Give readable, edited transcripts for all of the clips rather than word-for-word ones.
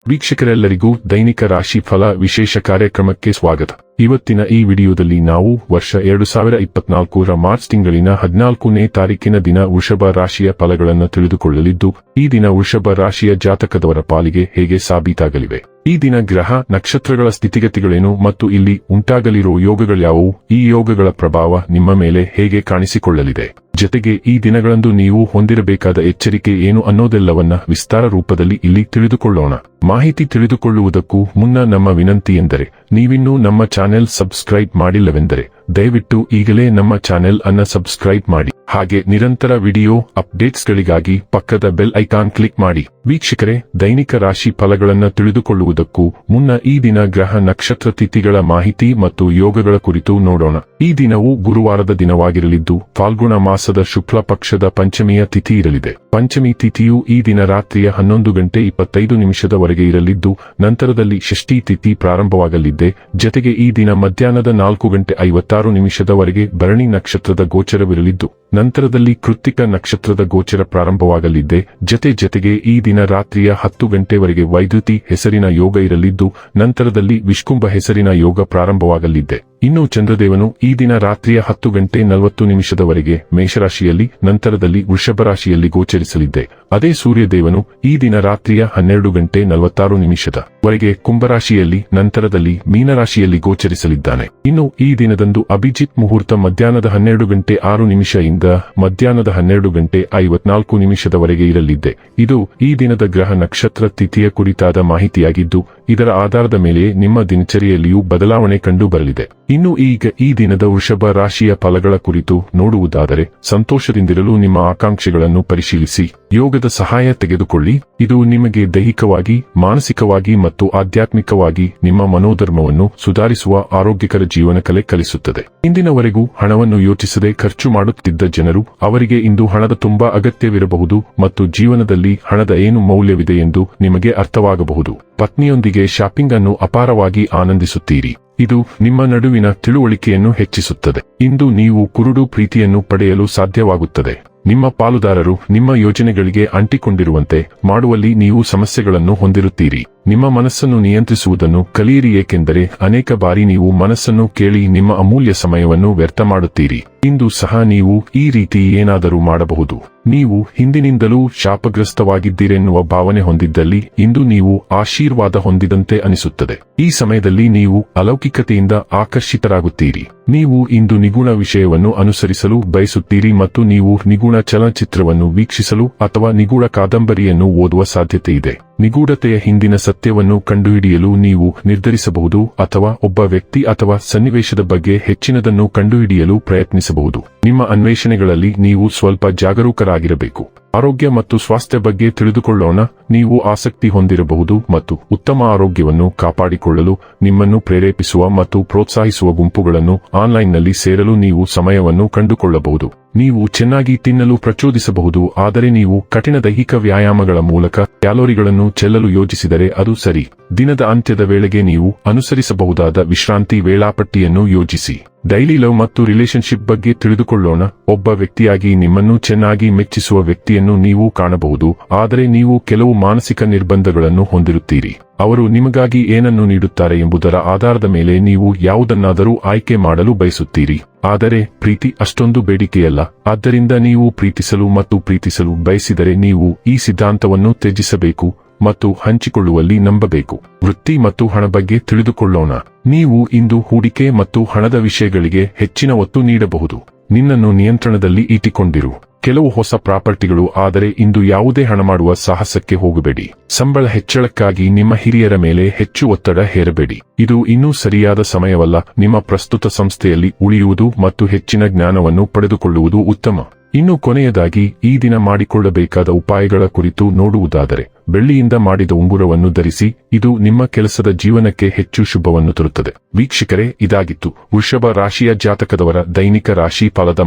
ವೀಕ್ಷಕರೆಲ್ಲರಿಗೂ ದೈನಿಕ ರಾಶಿ ಫಲ ವಿಶೇಷ ಕಾರ್ಯಕ್ರಮಕ್ಕೆ ಸ್ವಾಗತ. ಇವತ್ತಿನ ಈ ವಿಡಿಯೋದಲ್ಲಿ ನಾವು ವರ್ಷ 2024ರ ಮಾರ್ಚ್ ತಿಂಗಳಿನ 14ನೇ ತಾರೀಕಿನ ದಿನ ವೃಷಭ ರಾಶಿಯ ಫಲಗಳನ್ನು ತಿಳಿದುಕೊಳ್ಳಲಿದ್ದು, ಈ ದಿನ ವೃಷಭ ರಾಶಿಯ ಜಾತಕದವರ ಪಾಲಿಗೆ ಹೇಗೆ ಸಾಬೀತಾಗಲಿವೆ, ಈ ದಿನ ಗ್ರಹ ನಕ್ಷತ್ರಗಳ ಸ್ಥಿತಿಗತಿಗಳೇನು ಮತ್ತು ಇಲ್ಲಿ ಉಂಟಾಗಲಿರುವ ಯೋಗಗಳ್ಯಾವುವು, ಈ ಯೋಗಗಳ ಪ್ರಭಾವ ನಿಮ್ಮ ಮೇಲೆ ಹೇಗೆ ಕಾಣಿಸಿಕೊಳ್ಳಲಿದೆ, ಜೊತೆಗೆ ಈ ದಿನಗಳಂದು ನೀವು ಹೊಂದಿರಬೇಕಾದ ಎಚ್ಚರಿಕೆ ಏನು ಅನ್ನೋದೆಲ್ಲವನ್ನ ವಿಸ್ತಾರ ರೂಪದಲ್ಲಿ ಇಲ್ಲಿ ತಿಳಿದುಕೊಳ್ಳೋಣ. ಮಾಹಿತಿ ತಿಳಿದುಕೊಳ್ಳುವುದಕ್ಕೂ ಮುನ್ನ ನಮ್ಮ ವಿನಂತಿ ಎಂದರೆ, ನೀವಿನ್ನೂ ನಮ್ಮ ಚಾನೆಲ್ ಸಬ್ಸ್ಕ್ರೈಬ್ ಮಾಡಿಲ್ಲವೆಂದರೆ ದಯವಿಟ್ಟು ಈಗಲೇ ನಮ್ಮ ಚಾನೆಲ್ ಅನ್ನ ಸಬ್ಸ್ಕ್ರೈಬ್ ಮಾಡಿ. ಹಾಗೆ ನಿರಂತರ ವಿಡಿಯೋ ಅಪ್ಡೇಟ್ಸ್ಗಳಿಗಾಗಿ ಪಕ್ಕದ ಬೆಲ್ ಐಕಾನ್ ಕ್ಲಿಕ್ ಮಾಡಿ. ವೀಕ್ಷಕರೇ, ದೈನಿಕ ರಾಶಿ ಫಲಗಳನ್ನ ತಿಳಿದುಕೊಳ್ಳುವುದಕ್ಕೂ ಮುನ್ನ ಈ ದಿನ ಗ್ರಹ ನಕ್ಷತ್ರ ತಿಥಿಗಳ ಮಾಹಿತಿ ಮತ್ತು ಯೋಗಗಳ ಕುರಿತು ನೋಡೋಣ. ಈ ದಿನವು ಗುರುವಾರದ ದಿನವಾಗಿರಲಿದ್ದು, ಫಾಲ್ಗುಣ ಮಾಸದ ಶುಕ್ಲ ಪಕ್ಷದ ಪಂಚಮಿಯ ತಿಥಿ ಇರಲಿದೆ. ಪಂಚಮಿ ತಿಥಿಯು ಈ ದಿನ ರಾತ್ರಿಯ 11:25 ಇರಲಿದ್ದು, ನಂತರದಲ್ಲಿ ಷಷ್ಠಿ ತಿಥಿ ಪ್ರಾರಂಭವಾಗಲಿದೆ. ಜೊತೆಗೆ ಈ ದಿನ ಮಧ್ಯಾಹ್ನದ 4:56 ಭರಣಿ ನಕ್ಷತ್ರದ ಗೋಚರವಿರಲಿದ್ದು, ನಂತರದಲ್ಲಿ ಕೃತ್ತಿಕ ನಕ್ಷತ್ರದ ಗೋಚರ ಪ್ರಾರಂಭವಾಗಲಿದೆ. ಜೊತೆಗೆ ಈ ದಿನ ರಾತ್ರಿಯ 10 ಗಂಟೆವರೆಗೆ ವೈದ್ಯುತಿ ಹೆಸರಿನ ಯೋಗ ಇರಲಿದ್ದು, ನಂತರದಲ್ಲಿ ವಿಷ್ಕುಂಭ ಹೆಸರಿನ ಯೋಗ ಪ್ರಾರಂಭವಾಗಲಿದೆ. ಇನ್ನು ಚಂದ್ರದೇವನು ಈ ದಿನ ರಾತ್ರಿಯ 10:40 ಮೇಷರಾಶಿಯಲ್ಲಿ, ನಂತರದಲ್ಲಿ ವೃಷಭ ರಾಶಿಯಲ್ಲಿ ಗೋಚರಿಸಲಿದೆ. ಅದೇ ಸೂರ್ಯದೇವನು ಈ ದಿನ ರಾತ್ರಿಯ 12:46 ಕುಂಭರಾಶಿಯಲ್ಲಿ, ನಂತರದಲ್ಲಿ ಮೀನರಾಶಿಯಲ್ಲಿ ಗೋಚರಿಸಲಿದ್ದಾನೆ. ಇನ್ನು ಈ ದಿನದಂದು ಅಭಿಜಿತ್ ಮುಹೂರ್ತ ಮಧ್ಯಾಹ್ನದ 12:06 ಇಂದ ಮಧ್ಯಾಹ್ನದ 12:54 ಇರಲಿದೆ. ಇದು ಈ ದಿನದ ಗ್ರಹ ನಕ್ಷತ್ರ ತಿಥಿಯ ಕುರಿತಾದ ಮಾಹಿತಿಯಾಗಿದ್ದು, ಇದರ ಆಧಾರದ ಮೇಲೆ ನಿಮ್ಮ ದಿನಚರಿಯಲ್ಲಿಯೂ ಬದಲಾವಣೆ ಕಂಡು ಬರಲಿದೆ. ಇನ್ನು ಈಗ ಈ ದಿನದ ವೃಷಭ ರಾಶಿಯ ಫಲಗಳ ಕುರಿತು ನೋಡುವುದಾದರೆ, ಸಂತೋಷದಿಂದಿರಲು ನಿಮ್ಮ ಆಕಾಂಕ್ಷೆಗಳನ್ನು ಪರಿಶೀಲಿಸಿ ಯೋಗದ ಸಹಾಯ ತೆಗೆದುಕೊಳ್ಳಿ. ಇದು ನಿಮಗೆ ದೈಹಿಕವಾಗಿ, ಮಾನಸಿಕವಾಗಿ ಮತ್ತು ಆಧ್ಯಾತ್ಮಿಕವಾಗಿ ನಿಮ್ಮ ಮನೋಧರ್ಮವನ್ನು ಸುಧಾರಿಸುವ ಆರೋಗ್ಯಕರ ಜೀವನ ಕಲೆ ಕಲಿಸುತ್ತದೆ. ಇಂದಿನವರೆಗೂ ಹಣವನ್ನು ಯೋಚಿಸದೆ ಖರ್ಚು ಮಾಡುತ್ತಿದ್ದ ಜನರು, ಅವರಿಗೆ ಇಂದು ಹಣದ ತುಂಬಾ ಅಗತ್ಯವಿರಬಹುದು ಮತ್ತು ಜೀವನದಲ್ಲಿ ಹಣದ ಏನು ಮೌಲ್ಯವಿದೆ ಎಂದು ನಿಮಗೆ ಅರ್ಥವಾಗಬಹುದು. ಪತ್ನಿಯೊಂದಿಗೆ ಶಾಪಿಂಗ್ ಅನ್ನು ಅಪಾರವಾಗಿ ಆನಂದಿಸುತ್ತೀರಿ. ಇದು ನಿಮ್ಮ ನಡುವಿನ ತಿಳುವಳಿಕೆಯನ್ನು ಹೆಚ್ಚಿಸುತ್ತದೆ. ಇಂದು ನೀವು ಕುರುಡು ಪ್ರೀತಿಯನ್ನು ಪಡೆಯಲು ಸಾಧ್ಯವಾಗುತ್ತದೆ. ನಿಮ್ಮ ಪಾಲುದಾರರು ನಿಮ್ಮ ಯೋಜನೆಗಳಿಗೆ ಅಂಟಿಕೊಂಡಿರುವಂತೆ ಮಾಡುವಲ್ಲಿ ನೀವು ಸಮಸ್ಯೆಗಳನ್ನು ಹೊಂದಿರುತ್ತೀರಿ. ನಿಮ್ಮ ಮನಸ್ಸನ್ನು ನಿಯಂತ್ರಿಸುವುದನ್ನು ಕಲಿಯಿರಿ, ಏಕೆಂದರೆ ಅನೇಕ ಬಾರಿ ನೀವು ಮನಸ್ಸನ್ನು ಕೇಳಿ ನಿಮ್ಮ ಅಮೂಲ್ಯ ಸಮಯವನ್ನು ವ್ಯರ್ಥ ಮಾಡುತ್ತೀರಿ. ಇಂದು ಸಹ ನೀವು ಈ ರೀತಿ ಏನಾದರೂ ಮಾಡಬಹುದು. ನೀವು ಹಿಂದಿನಿಂದಲೂ ಶಾಪಗ್ರಸ್ತವಾಗಿದ್ದೀರೆನ್ನುವ ಭಾವನೆ ಹೊಂದಿದ್ದಲ್ಲಿ ಇಂದು ನೀವು ಆಶೀರ್ವಾದ ಹೊಂದಿದಂತೆ ಅನಿಸುತ್ತದೆ. ಈ ಸಮಯದಲ್ಲಿ ನೀವು ಅಲೌಕಿಕತೆಯಿಂದ ಆಕರ್ಷಿತರಾಗುತ್ತೀರಿ. ನೀವು ಇಂದು ನಿಗೂಢ ವಿಷಯವನ್ನು ಅನುಸರಿಸಲು ಬಯಸುತ್ತೀರಿ ಮತ್ತು ನೀವು ನಿಗೂಢ ಚಲನಚಿತ್ರವನ್ನು ವೀಕ್ಷಿಸಲು ಅಥವಾ ನಿಗೂಢ ಕಾದಂಬರಿಯನ್ನು ಓದುವ ಸಾಧ್ಯತೆ ಇದೆ. ನಿಗೂಢತೆಯ ಹಿಂದಿನ ಸತ್ಯವನ್ನು ಕಂಡುಹಿಡಿಯಲು ನೀವು ನಿರ್ಧರಿಸಬಹುದು ಅಥವಾ ಒಬ್ಬ ವ್ಯಕ್ತಿ ಅಥವಾ ಸನ್ನಿವೇಶದ ಬಗ್ಗೆ ಹೆಚ್ಚಿನದನ್ನು ಕಂಡುಹಿಡಿಯಲು ಪ್ರಯತ್ನಿಸಬಹುದು. ನಿಮ್ಮ ಅನ್ವೇಷಣೆಗಳಲ್ಲಿ ನೀವು ಸ್ವಲ್ಪ ಜಾಗರೂಕರಾಗಿರಬೇಕು. ಆರೋಗ್ಯ ಮತ್ತು ಸ್ವಾಸ್ಥ್ಯ ಬಗ್ಗೆ ತಿಳಿದುಕೊಳ್ಳೋಣ. ನೀವು ಆಸಕ್ತಿ ಹೊಂದಿರಬಹುದು ಮತ್ತು ಉತ್ತಮ ಆರೋಗ್ಯವನ್ನು ಕಾಪಾಡಿಕೊಳ್ಳಲು ನಿಮ್ಮನ್ನು ಪ್ರೇರೇಪಿಸುವ ಮತ್ತು ಪ್ರೋತ್ಸಾಹಿಸುವ ಗುಂಪುಗಳನ್ನು ಆನ್ಲೈನ್ನಲ್ಲಿ ಸೇರಲು ನೀವು ಸಮಯವನ್ನು ಕಂಡುಕೊಳ್ಳಬಹುದು. ನೀವು ಚೆನ್ನಾಗಿ ತಿನ್ನಲು ಪ್ರಚೋದಿಸಬಹುದು, ಆದರೆ ನೀವು ಕಠಿಣ ದೈಹಿಕ ವ್ಯಾಯಾಮಗಳ ಮೂಲಕ ಕ್ಯಾಲೋರಿಗಳನ್ನು ಚೆಲ್ಲಲು ಯೋಜಿಸಿದರೆ ಅದು ಸರಿ. ದಿನದ ಅಂತ್ಯದ ವೇಳೆಗೆ ನೀವು ಅನುಸರಿಸಬಹುದಾದ ವಿಶ್ರಾಂತಿ ವೇಳಾಪಟ್ಟಿಯನ್ನು ಯೋಜಿಸಿ. ಡೈಲಿ ಲವ್ ಮತ್ತು ರಿಲೇಶನ್ಶಿಪ್ ಬಗ್ಗೆ ತಿಳಿದುಕೊಳ್ಳೋಣ. ಒಬ್ಬ ವ್ಯಕ್ತಿಯಾಗಿ ನಿಮ್ಮನ್ನು ಚೆನ್ನಾಗಿ ಮೆಚ್ಚಿಸುವ ವ್ಯಕ್ತಿಯನ್ನು ನೀವು ಕಾಣಬಹುದು, ಆದರೆ ನೀವು ಕೆಲವು ಮಾನಸಿಕ ನಿರ್ಬಂಧಗಳನ್ನು ಹೊಂದಿರುತ್ತೀರಿ. ಅವರು ನಿಮಗಾಗಿ ಏನನ್ನು ನೀಡುತ್ತಾರೆ ಎಂಬುದರ ಆಧಾರದ ಮೇಲೆ ನೀವು ಯಾವುದನ್ನಾದರೂ ಆಯ್ಕೆ ಮಾಡಲು ಬಯಸುತ್ತೀರಿ. ಆದರೆ ಪ್ರೀತಿ ಅಷ್ಟೊಂದು ಬೇಡಿಕೆಯಲ್ಲ. ಆದ್ದರಿಂದ ನೀವು ಪ್ರೀತಿಸಲು ಮತ್ತು ಪ್ರೀತಿಸಲು ಬಯಸಿದರೆ ನೀವು ಈ ಸಿದ್ಧಾಂತವನ್ನು ತ್ಯಜಿಸಬೇಕು ಮತ್ತು ಹಂಚಿಕೊಳ್ಳುವಲ್ಲಿ ನಂಬಬೇಕು. ವೃತ್ತಿ ಮತ್ತು ಹಣ ಬಗ್ಗೆ ತಿಳಿದುಕೊಳ್ಳೋಣ. ನೀವು ಇಂದು ಹೂಡಿಕೆ ಮತ್ತು ಹಣದ ವಿಷಯಗಳಿಗೆ ಹೆಚ್ಚಿನ ಒತ್ತು ನೀಡಬಹುದು. ನಿನ್ನನ್ನು ನಿಯಂತ್ರಣದಲ್ಲಿ ಇಟ್ಟುಕೊಂಡಿರು. ಕೆಲವು ಹೊಸ ಪ್ರಾಪರ್ಟಿಗಳು, ಆದರೆ ಇಂದು ಯಾವುದೇ ಹಣ ಮಾಡುವ ಸಾಹಸಕ್ಕೆ ಹೋಗಬೇಡಿ. ಸಂಬಳ ಹೆಚ್ಚಳಕ್ಕಾಗಿ ನಿಮ್ಮ ಹಿರಿಯರ ಮೇಲೆ ಹೆಚ್ಚು ಒತ್ತಡ ಹೇರಬೇಡಿ. ಇದು ಇನ್ನೂ ಸರಿಯಾದ ಸಮಯವಲ್ಲ. ನಿಮ್ಮ ಪ್ರಸ್ತುತ ಸಂಸ್ಥೆಯಲ್ಲಿ ಉಳಿಯುವುದು ಮತ್ತು ಹೆಚ್ಚಿನ ಜ್ಞಾನವನ್ನು ಪಡೆದುಕೊಳ್ಳುವುದು ಉತ್ತಮ. ಇನ್ನು ಕೊನೆಯದಾಗಿ ಈ ದಿನ ಮಾಡಿಕೊಳ್ಳಬೇಕಾದ ಉಪಾಯಗಳ ಕುರಿತು ನೋಡುವುದಾದರೆ, ಬೆಳ್ಳಿಯಿಂದ ಮಾಡಿದ ಉಂಗುರವನ್ನು ಧರಿಸಿ. ಇದು ನಿಮ್ಮ ಕೆಲಸದ ಜೀವನಕ್ಕೆ ಹೆಚ್ಚು ಶುಭವನ್ನು ತರುತ್ತದೆ. ವೀಕ್ಷಕರೇ, ಇದಾಗಿತ್ತು ವೃಷಭ ರಾಶಿಯ ಜಾತಕದವರ ದೈನಿಕ ರಾಶಿ ಫಲದ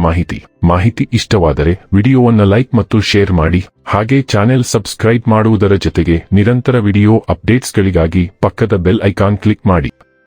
ಮಾಹಿತಿ ಇಷ್ಟವಾದರೆ ವಿಡಿಯೋವನ್ನು ಲೈಕ್ ಮತ್ತು ಶೇರ್ ಮಾಡಿ. ಹಾಗೆ ಚಾನೆಲ್ ಸಬ್ಸ್ಕ್ರೈಬ್ ಮಾಡುವುದರ ಜೊತೆಗೆ ನಿರಂತರ ವಿಡಿಯೋ ಅಪ್ಡೇಟ್ಸ್ಗಳಿಗಾಗಿ ಪಕ್ಕದ ಬೆಲ್ ಐಕಾನ್ ಕ್ಲಿಕ್ ಮಾಡಿ.